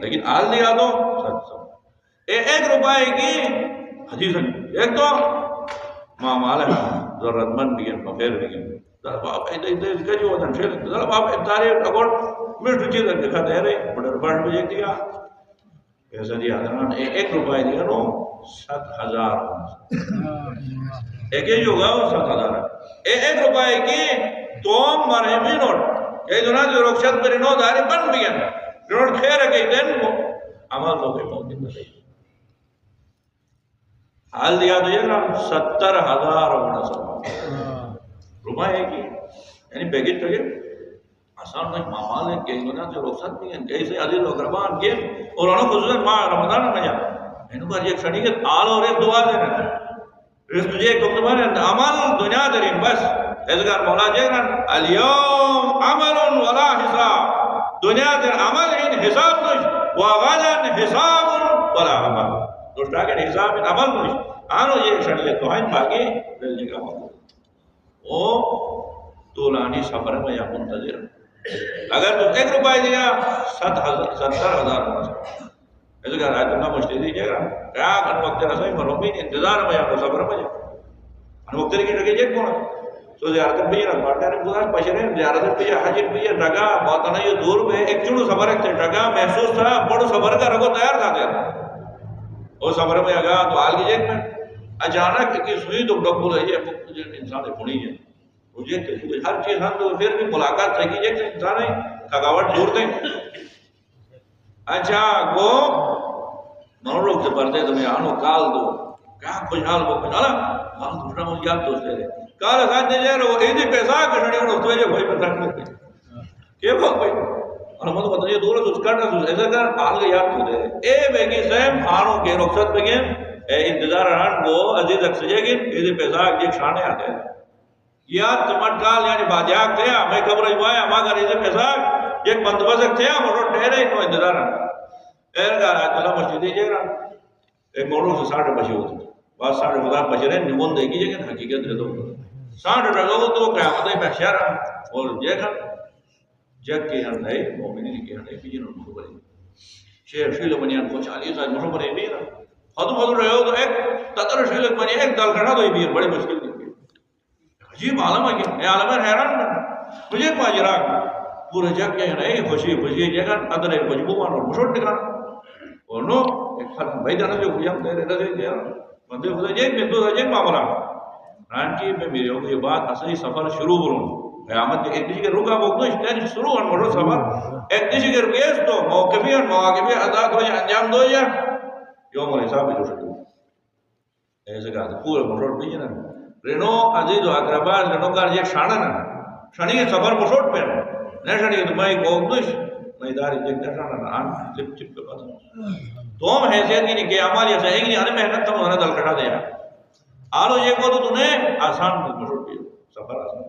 لیکن آل دیا تو 700 ایک روپے کی حدیث ایک تو مال ہے ضرورت مند بھی فقیر بھی باپ کا جو ہوتا ہے باپ اتارے اکوٹ مشت چیز دکھا دے رہے بڑے روپے بھی ایک دیا ایسا دیا ایک روپے دیا نو 7,000 ایک ہی ہوگا وہ 7,000 ایک روپے کی توم مرہمی نوٹ یہ دونوں جو رخصت پر نو داری بن بھی ہیں نوٹ خیر ہے کہ دن وہ عمل لوگ موقع نہیں حال دیا تو یہ نا 70,000 روپے کی یعنی پیکج آسان نہیں مامال ہے کہ دونوں جو رخصت بھی ہیں جیسے عزیز و قربان کے اور انہوں خصوصاً ماہ رمضان میں جا انہوں پر ایک شنیت آل اور ایک دعا دینا رس تجھے ایک دکتبان ہے عمل دنیا درین بس ازگار مولا جیگران اليوم عمل ولا حساب دنیا در عمل ان حساب نش وغدن حساب ولا عمل دوسرا کہ حساب ان عمل نش آنو یہ شنیت تو ہیں باقی دل جگہ مولا وہ طولانی سفر میں یا منتظر اگر تو 1 روپے دیا 70,000 ایسے کہا رہا ہے تمہیں مشتری دیجئے گا کیا ان وقت رسائی مرحومین انتظار میں یا صبر میں ان وقت کی رکھے جیک کون سو زیارتن بھی رکھ بارٹا نے گزار پشرے زیارتن بھی حجر بھی رگا موتانا یہ دور میں ایک چونو صبر ایک تھے رگا محسوس تھا بڑو صبر کا رگو تیار تھا دیا اور صبر میں اگا تو آل کی جیک میں اچانک کہ سوئی تو ڈکبول ہے یہ انسان ہے پھونی ہے مجھے ہر چیز ہم تو پھر بھی ملاقات سے کیجئے کہ انسان ہے تھکاوٹ دور دیں اچھا گو نو لوگ سے پڑھتے تمہیں آنو کال دو کیا خوشحال ہو خوشحال ہم دوسرا مجھے یاد دوستے رہے کال ساتھ دے جائے رہو ایدی پیسہ کشنی انہوں اس وجہ بھائی پتہ کرتے کیا بھائی بھائی انہوں مطلب بتائیے دور ہے اس کرنا ایسا کر آل کے یاد دو دے اے بیگی سیم آنو کے رخصت بگین انتظار رہن کو عزیز اکسجے گی ایدی پیسہ ایک شانے آتے ہیں یا تمہت کال یعنی بادیاک تھے ہمیں خبر ہوا ہے ہمارا ایدی پیسہ ایک بندوبست تھے ہم انہوں ٹھہرے انہوں انتظار رہن ایر کا رہا ہے اللہ مشہد دیجئے گا ایک موڑوں سے 60 بچے ہوتے ہیں بعض 60 خدا بچے رہے نمون دے گی جگہ حقیقت دے دو 60 رگو تو قیامت محشر اور یہ کھا جگ کے ہر نئے مومنین کے ہر نئے بھی جنہوں نے بڑی شہر شیل بنیان کو 40 سال مشہور بنے بھی رہا خدو رہے ہو تو ایک تطر شیل بنی ایک دل کھڑا تو بھی بڑے مشکل نہیں عجیب عالم ہے کہ اے عالم ہے حیران مجھے ماجراک پورے جگ کے نئے خوشی جگہ ادھر ایک مجبومان اور مشہور ٹکانا اور نو ایک فرق بھائی جانا جو خوشی ہم تیرے رضے دیا مندر خدا جیک میں دو رجے معاملہ رانچی میں میرے ہوگی یہ بات اصلی سفر شروع کروں قیامت ایک دیشی کے رکا بکتو اشتین شروع ہن مڑو سفر ایک دیشی کے رکیس تو موقفی اور مواقفی ادا ہو جائے انجام دو جائے یوم الحساب جو شروع ایسے کہا تھا پورے مشہور بھی جنہ رینو عزیز و اقرباز رینو کار ایک شانہ نا شانی کے سفر مشہور پہ نہ شانی کے دمائی کوگدش میداری دیکھ نشانہ نا آن چپ چپ کے پاس دوم حیثیت کی نہیں کہ عمال یا صحیح نہیں ہمیں محنت تم انہیں دل کھڑا دیا آلو یہ کو تو نے آسان مشہور پہ سفر آسان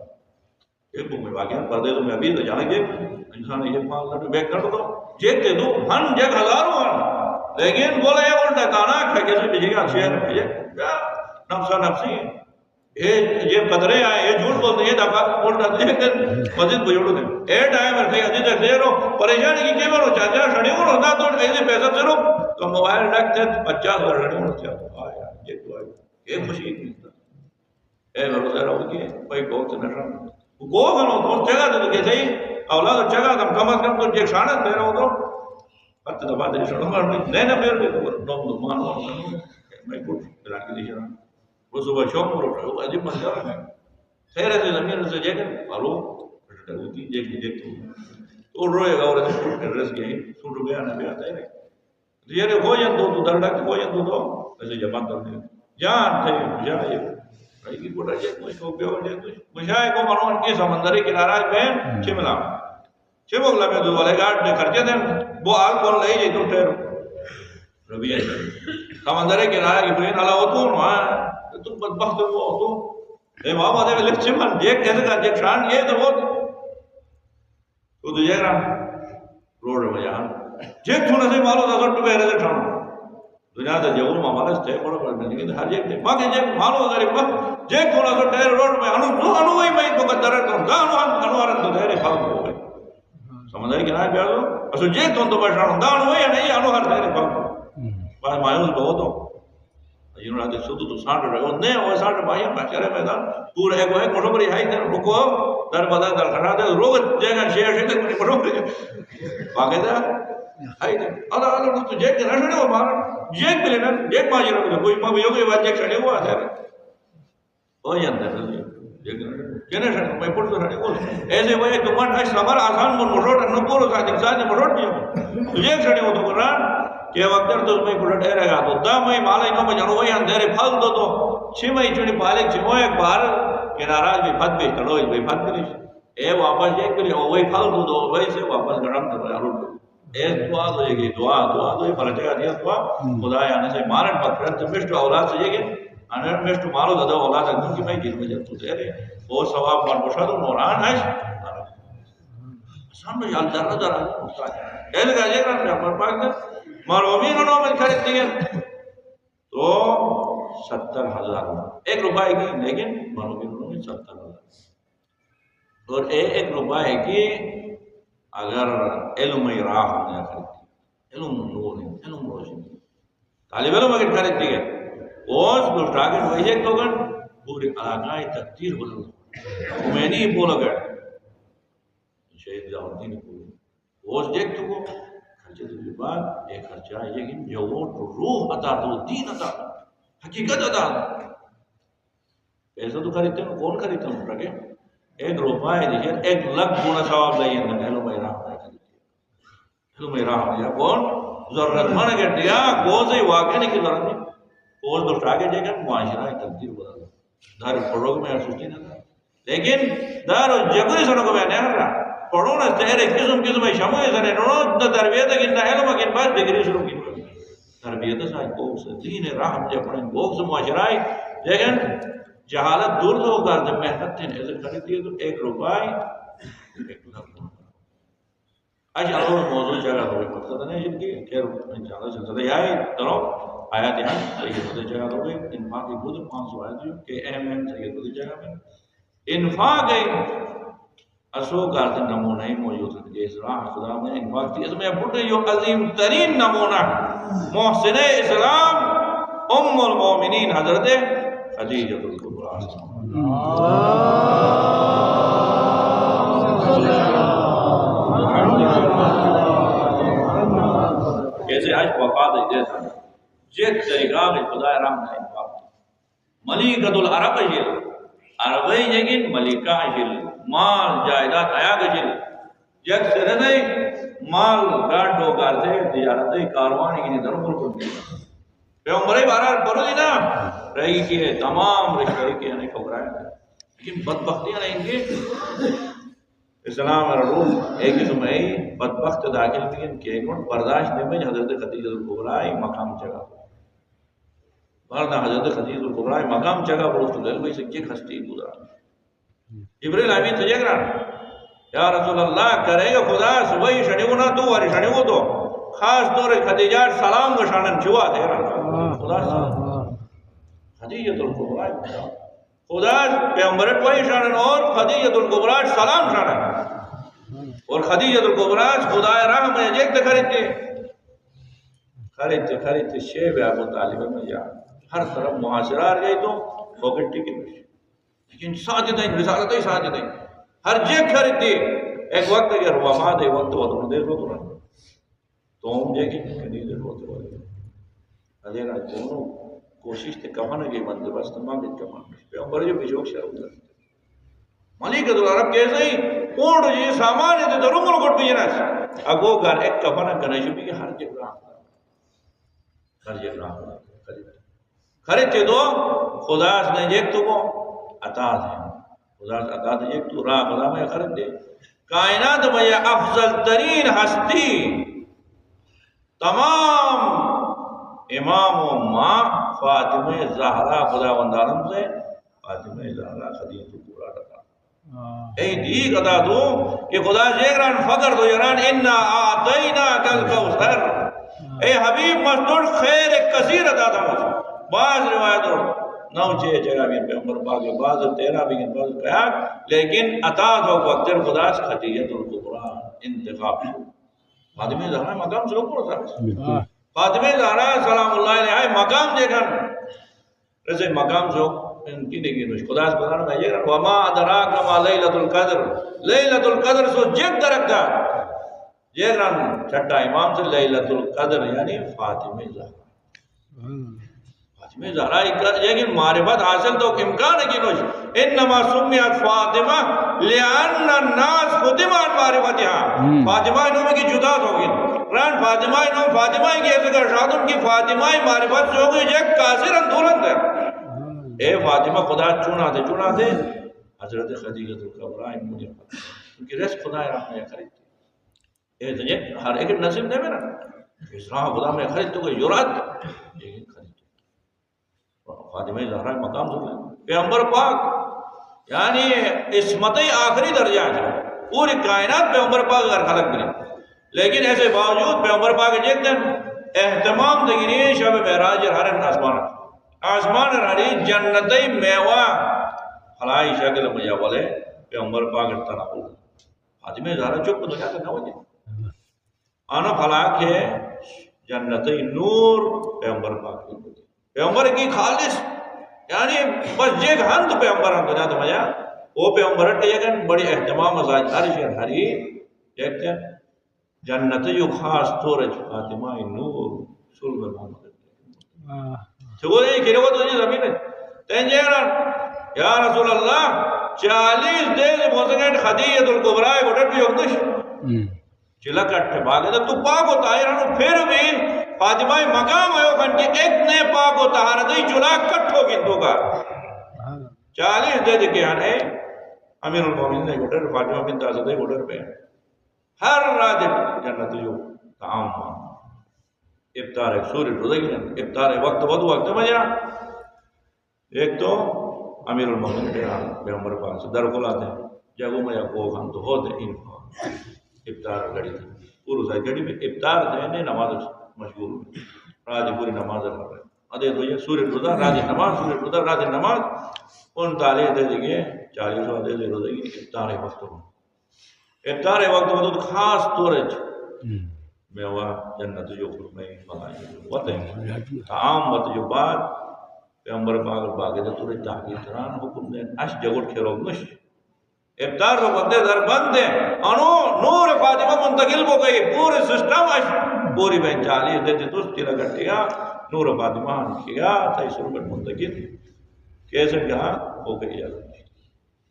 ایک کو میں واقعہ پردے تو میں ابھی تو جانے گے انسان یہ پاس لڑے بیک کر دو جیک دے دو ہن جگ ہزاروں ہن لیکن بولا یہ الٹا تانا کھگے سے بجھے گا شہر بجھے نفسا نفسی یہ قدرے آئے یہ جھوٹ بولتے یہ دفعہ الٹا دیکھ کر مزید بجھوڑو دیں اے ٹائم رکھتے ہیں عزیز رکھتے رہو پریشانی کی کیمر ہو چاچا شڑی ہوتا تو ایسے پیسہ سے رو تو موبائل رکھتے 50 بار شڑی ہوتا آیا یہ تو آئی یہ خوشی نہیں تھا اے بروزہ رہو کہ بھائی گوک سے نشان گو گنو تو جگہ دے تو کہتے ہی اولاد جگہ کم از کم تو ایک شانت دے رہا ہو تو پتہ دبا دے شڑو مر نہیں نہ پھر دے تو نوم دمان ہو میں کچھ دلان کی دیشنا وہ صبح شوق میں روٹا وہ عجیب منظر ہے خیر ہے زمین سے جے کر پالو ڈروتی دیکھ تو روئے گا اور ایڈریس گئی سوٹ گیا نہ بھی آتا ہے یہ ہو جان دو در ڈاک ہو جان دو ایسے جمع کر دے جان تھے مجھائے بھائی کی کوٹا جے کوئی کو بیو جے مجھائے کو منون کی سمندری کنارہ بہن شملہ شملہ میں دو والے گارڈ نے خرچے دیں وہ آل کون لئی جے تو ٹھہرو ربیہ سمندری کنارہ کی بہن علا ہوتو وہاں تم بدبخت ہو تو اے بابا دے لکھ چمن دیکھ کیسے کا دیکھ شان یہ تو بہت تو تجھے نا روڈ میں جہاں جیک چھوڑا سے مالو دا سٹو بہرے سے ٹھانو دنیا دا جاؤں مامالس تھے بڑا بڑا لیکن ہر جیک دے باقی جیک مالو دا جیک چھوڑا سے ٹیر روڈ میں انو وہی میں کو قدر کروں دا انو آرن تو دہرے خالق ہو گئے سمجھائی کہ نہ پیار دو اسو جے تو بشانو دان ہویا نہیں انو ہر دے پاک بس مایوس بہت ہو جنہوں نے سودو تو سانڈ رہے ہو نہیں وہ سانڈ بھائی بچارے میدان پورا ایک ہے کوٹو بری ہائی در رکو در بدل در کھڑا دے روگ جگہ شیئر شیئر تک کوٹو بری باقی دا ہائی در اللہ اللہ تو جیک نہ شڑے ہو مارا جیک ملے نا جیک ماجی رہا کوئی ماں بھی ہوگی بات جیک شڑے ہوا ہے وہ جانتا ہے کہنے شڑے میں پڑھ تو شڑے ہو ایسے وہ ایک دمان ہے سمر آسان من مروٹ نو پورو ساتھ انسان نے مروٹ بھی ہو جیک شڑے ہو تو قرآن کہ وقت تو میں پلٹ رہے گا تو دا میں مالا انہوں میں جانو وہی اندھیرے پھل دو تو چھ میں چونی پالک چھ موئے ایک بار کہ ناراض بھی پھت بھی تڑوئی بھی پھت بھی اے واپس ایک بھی وہی پھل دو وہی سے واپس گرم تو روٹ دو ایس دعا دو یہ دعا دو یہ پرچے گا دیا دعا خدا آنے سے مارن پر پھر تو مشتو اولاد سے یہ کہ انہر مشتو مالو دادا اولاد اگن کی میں جس میں جب تو دے رہے وہ ثواب من بشا دو نوران ہے سامنے یال ذرہ ذرہ ایسے گا یہ کرنے پر پاک دے مرحومین انہوں میں خرید دیئے تو 70,000 ایک روپائے کی لیکن مرحومین انہوں میں 70,000 اور ایک روپائے کی اگر علم راہ ہم نے خرید دی علم نور ہے علم روشن طالب علم اگر خرید دیئے اس کو ٹارگٹ وہی ایک توگن پوری علاقائی تقدیر بلند خمینی بولا گئے شہید ضیاء الدین کو اس دیکھ تو کو خرچے تو بعد ایک خرچہ ہے کہ جو وہ روح عطا دو دین عطا حقیقت عطا پیسہ تو خریدتے ہیں کون خریدتے ہیں رکھے ایک روپائے دیکھیں 1 لاکھ گنا ثواب لائیے اندر ہیلو میرا ہیلو میرا یا کون ضرورت مند کر دیا کوئی سے واقعہ نہیں کی ضرورت نہیں کوئی دوست آگے جائے گا معاشرہ تقدیر بدل دار پڑھو گے میں سوچتی نہ لیکن دار جگہ سنو کو میں نہیں رہا پڑھو نا تیرے قسم ہے شموئے سنے نو تربیت ہے کہ علم کے بعد ڈگری شروع کی تربیت ہے بوک سے دین راہ مجھے پڑھیں بوک سے معاشرہ ہے لیکن جہالت دور تو ہوگا جب محنت تھے نظر خریدی ہے تو 1 روپائے 1 لاکھ آج اللہ موضوع جگہ ہوئے مقصد نہیں جن کی خیر انشاءاللہ سلسلہ یہ آئے ترو آیات یہاں سید ہوتے جگہ ہوئے انفاق کی خود 500 آیت جو کہ اہم سید ہوتے جگہ میں انفاق ہے اصو کارتے نمونہ ہی موجود ہے جیس راہ خدا میں انفاق کی اس میں بڑھے یہ عظیم ترین نمونہ محسن اسلام ام المومنین حضرت خدیجہ الکبریٰ کیسے آج وفاد ہے جیسا جیت طریقہ میں خدا رحم کا انفاق ملیکۃ العرب جل عربی جگن ملکہ جل مال جائیداد آیا گجل جگ سرنے مال گاڑو گارتے دیارتے کاروانی کی دروں پر کھل گئی پیغمبر بارہ پڑھو دینا رہی کہ تمام رشتے کے انہیں کھبرائے لیکن بدبختیاں نہیں کہ اسلام روح ایک قسم ہے بدبخت داخل بھی کہ ایک منٹ برداشت نہیں میں حضرت خدیجہ الکبریٰ مقام جگہ بردہ حضرت خدیجہ الکبریٰ مقام جگہ پر اس تو دل میں سے کیا خستی گزرا جبریل امین تجھے کرا یا رسول اللہ کرے گا خدا صبحی شنیو نہ تو واری شنیو تو خاص طور خدیجہ سلام کا شانن چھوا دے رہا خدا خدیجہ الکبریٰ خدا پیغمبر کوئی شانن اور خدیجہ الکبریٰ سلام شانن اور خدیجہ الکبریٰ خدا رحم ہے جیک خریدتے شیب ابو طالب میں جا ہر طرف معاشرہ آ گئی تو پاکٹ کی لیکن ساتھ دیں رسالت ہی ساتھ دیں ہر جیب خریدتی ایک وقت اگر وفات ہے وقت وقت دیر رو تو رہا تو ہم جے کی کدی دیر روتے والے ادھر آج دونوں کوشش تے کمانے کی بندوبست مانگت کمانے پیغمبر جو بجوک شروع کرتے ملکۃ العرب کیسے ہی پونڈ جی سامان ہے تو رمل گھٹ بھی جناس اگو گھر ایک کفنہ کرنے جو بھی کہ ہر جگہ خریدتے دو خدا نے ایک تو کو عطا دے خدا سے عطا دے ایک تو راہ خدا میں خرید دے کائنات میں یہ افضل ترین ہستی تمام امام و ماں فاطمہ زہرا خدا وندارم سے فاطمہ زہرا خدیجہ الکبریٰ ڈکا اے دیگ عطا دوں کہ خدا جیگران فقر دو یران انا آتینا کل کوثر اے حبیب مستور خیر کثیر عطا تھا مجھے بعض روایتوں نو چھے جگہ بھی پیغمبر پاک بعض تیرہ بھی بعض کہا لیکن عطا دو وقت خدا سے خدیجہ الکبریٰ انتخاب شو فاطمہ زہرا مقام سے اوپر ہوتا بالکل فاطمہ زہرا سلام اللہ علیہ مقام دیکھن ایسے مقام سے ان کی دیکھی نوش خدا اس قرآن میں یہ وما ادراک ما لیلۃ القدر لیلۃ القدر سو جگ درکتا یہ رن چھٹا امام سے لیلۃ القدر یعنی فاطمہ زہرا فاطمہ زہرا لیکن معرفت حاصل تو امکان ہے کہ نوش انما سمیت فاطمہ لأن الناس ختم عن معرفتها فاطمہ انہوں کی جدا ہوگی ران فاطمہ انہوں فاطمہ کی ایسے کر شادن کی فاطمہ معرفت سے ہوگی جب قاصر اندولند ہے اے فاطمہ خدا چونا دے حضرت خدیجہ الکبریٰ مجھے کیونکہ رزق خدا رحمہ خرید اے تو ہر ایک نصیب دے میرا اس راہ خدا میں خرید تو کوئی یورات لیکن خرید فاطمہ زہرا مقام دے پیغمبر پاک یعنی عصمت آخری درجہ ہے پوری کائنات پیغمبر پاک اگر خلق بنے لیکن ایسے باوجود پیغمبر پاک جیت دن اہتمام دگینی شب معراج ہر آسمان رہی جنتی میوہ خلائی شکل مجھا بولے پیغمبر پاک تناول فاطمہ زہرا چپ تو کیا کرنا وجہ آنا خلاق ہے جنتی نور پیغمبر پاک کی پیغمبر کی خالص یعنی بس یہ ہند پیغمبر ہم دنیا تو مجھا وہ پیغمبر کے یہ بڑی اہتمام ازاج ہری دیکھتے ہیں جنت جو خاص طورج فاطمہ نور سلم محمد چھو دیں کھرے وہ تو جی زمین ہے تینجیران یا رسول اللہ 40 دیر موسیقین خدیجہ الکبریٰ گھٹر بھی اگدش چلا کٹھے باگے تو پاک و طاہرانو پھر بھی فاطمہ مقام ہے کھن کہ ایک نے پاک و طاہرانو چلا کٹھو گندو کا 40 دیر کے آنے امیر المومنین نے گھٹر فاطمہ بنت اسد گھٹر پہ ہر رات جنت جو تعام مان افطار ایک سوری روزہ کی افطار وقت بہت وقت مجھا ایک تو امیر المومنین پیغمبر پاک سے در کھلاتے ہیں جگہ میں کو ہم تو ہوتے ہیں افطار گھڑی تھی پورو سائی گھڑی میں افطار دینے نماز مشغول راجی پوری نماز کر رہے ادھے تو یہ سوری روزہ راجی نماز سوری روزہ راجی نماز ان تعالیٰ دے دیگے 40 دے دے روزہ کی افطار وقت ہوں افطار وقت میں تو خاص طورج میوہ جنت جو خرمے ملائی وطن تعام وقت جو بعد پیغمبر پاک باقی تو طورج تحقیق تران حکم دیں اش جگوٹ کھیلوگ نش افطار رو وقت در بند دیں انو نور فاطمہ منتقل ہو گئی پورے سسٹم اش پوری بین 40 دیتے دوست کی لگٹیا نور فاطمہ کیا تھا اس روپٹ منتقل کیسے کہا ہو گئی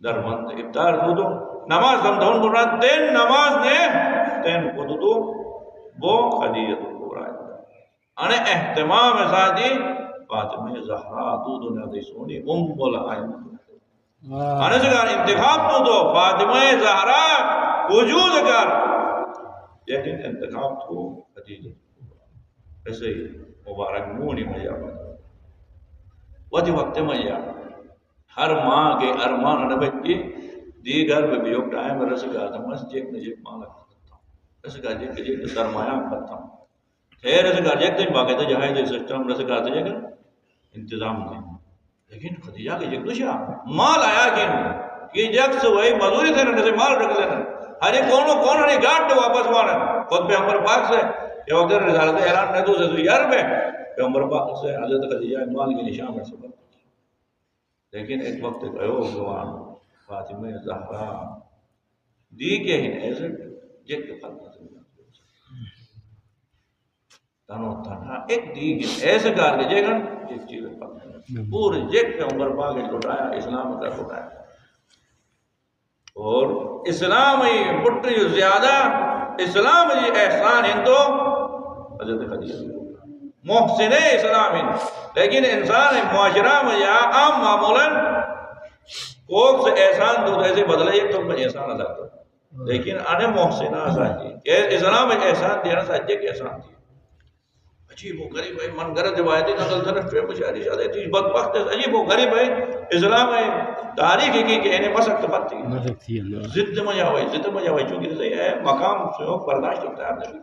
در بند افطار دو نماز ہم دون بول رہا تین نماز نے تین کو دو وہ خدیجہ الکبریٰ انے اہتمام ساتھی فاطمہ زہرا دو دنیا دی سونی الائمہ انے سے کہا انتخاب تو فاطمہ زہرا وجود کر لیکن انتخاب تو خدیجہ ایسے ہی مبارک مونی مجھا وجہ وقت مجھا ہر ماں کے ارمان نبت کی دیگر میں بھی ایک ٹائم رس گا تھا مسجد میں ایک مالا کرتا ہوں رس گا جیک جیک سرمایہ کرتا ہوں خیر رس گا جیک تجھ باقی تجھ ہے جو سسٹم رس گا تجھ ہے انتظام دیں لیکن خدیجہ کے جیک دوشا مال آیا کہ یہ جیک سے وہی مزوری تھے رسے مال رکھ لینا ہر ایک کون ہنی گاٹ دے واپس مانا خود پیغمبر پاک سے یہ وقت رسالت اعلان ندو سے تو یار میں پیغمبر پاک سے حضرت خدیجہ مال کے نشان میں سبب لیکن ایک وقت کہو جوان فاطمہ زہرا دی کے ہی ایسے جیک کے خلقہ سے تنو تنہا ایک دی کے ایسے کار کے جیگن ایک چیز خلقہ پورے جیک پہ عمر پاک لٹایا اسلام کا لٹایا اور اسلامی پٹری زیادہ اسلام جی احسان ہن تو حضرت خدیجہ محسن اسلام ہن لیکن انسان معاشرہ میں یا عام معمولاً کوک سے احسان دو ایسے بدلے ایک تو میں احسان ادا کرتا لیکن آنے محسنہ احسان دی اسلام میں احسان دینا ساتھ کہ احسان دی عجیب و غریب ہے من گرد روایتی نقل طرف پہ مجھے حدیث آدھے تھی بدبخت ہے عجیب و غریب ہے اسلام میں تاریخ کی کہ انہیں مسکت بات تھی زد مجھا ہوئی چونکہ صحیح ہے مقام سے ہو برداشت ہوتا ہے نہیں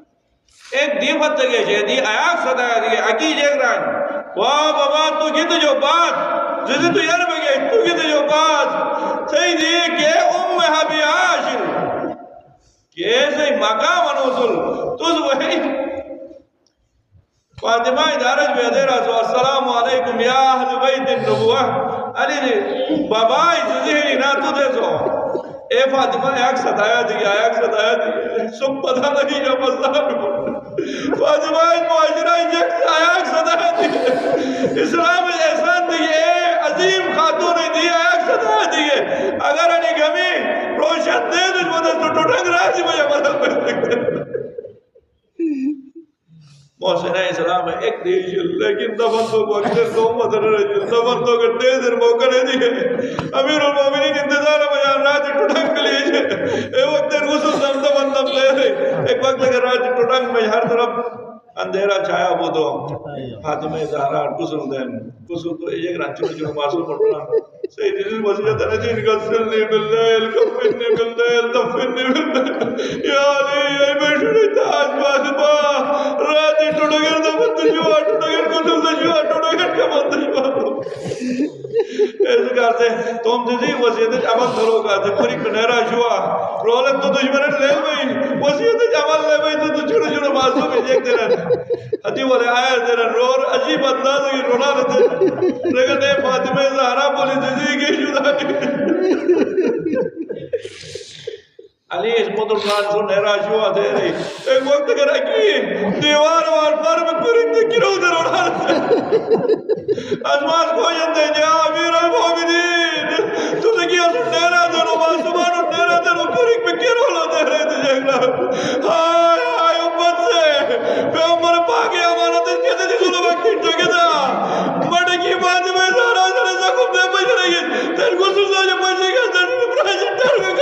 ایک دیفت تک ہے دی آیات صدا ہے اکی جیگ رہا ہے واہ بابا تو گت جو بات زد تو یار بگے تو گت جو بات صحیح دی کہ ام حبی عاشر کیسے مقام نوصل تُس وہی فاطمہ دارج بیدیرہ سو السلام علیکم یا اہل بیت النبوہ علی نے بابائی جزیری ناتو دے سو اے فاطمہ ایک ستایا دی سب پتہ نہیں یا مزدار فاطمہ معاشرہ ایک ستایا دی اسلام احسان دی اے عظیم خاتون دی ایک ستایا دی اگر انہی گمی روشن دے دے مدد تو ٹوٹنگ راجی مجھے مدد پر سکتے محسن اسلام ایک دیشل لیکن دفن تو کو اکثر تو مدر رجل دفن تو کر تیزر موقع نہیں دیئے امیر المومنین انتظار بیان راج ٹوٹنگ کے لیے ایک وقت غسل دم دے رہے ایک وقت اگر راج ٹوٹنگ میں ہر طرف اندھیرا چھایا وہ تو فاطمہ زہرا غسل دیں غسل تو ایک رانچو جو معصوم پڑھنا سیدی الوسیلۃ نجین غسلنی باللیل کفنی باللیل دفنی باللیل یا علی ای بیشنی تاج فاطمہ راجی ٹوٹگر دفن دشوا ٹوٹگر غسل دشوا ٹوٹگر کمن دشوا ایسے کرتے تم دیدی وسیعت عمل کرو گا تے پوری کنیرا شوا رولت تو دشمنت لے گئی وسیعت عمل لے گئی تو چھوڑو چھوڑو معصوم ایک دن حدی والے آئے تیرا رور عجیب انداز کی رونا لیتے لیکن اے فاطمہ زہرا بولی دیدی کی شدہ علی اس مدر خان سو نیرا شوا دے رہی ایک وقت اگر اکی دیوار وار پر میں کریں تے کرو دے رونا لیتے ازماز کو جنتے جا امیر المومنین تو نے کیا سو نیرا دے رو معصومان نیرا دے رو کریں میں کرو لو دے رہے تھے جنگلہ ہائے ہائے امت سے پیغمبر پاکی امانت اس کہتے تھی سولو وقتی ٹھگے دا مڑے کی بات میں سارا سارے زخم دے بج رہی ہے تین کو سلسا جو بجے گا تین کو پراجی ٹر گا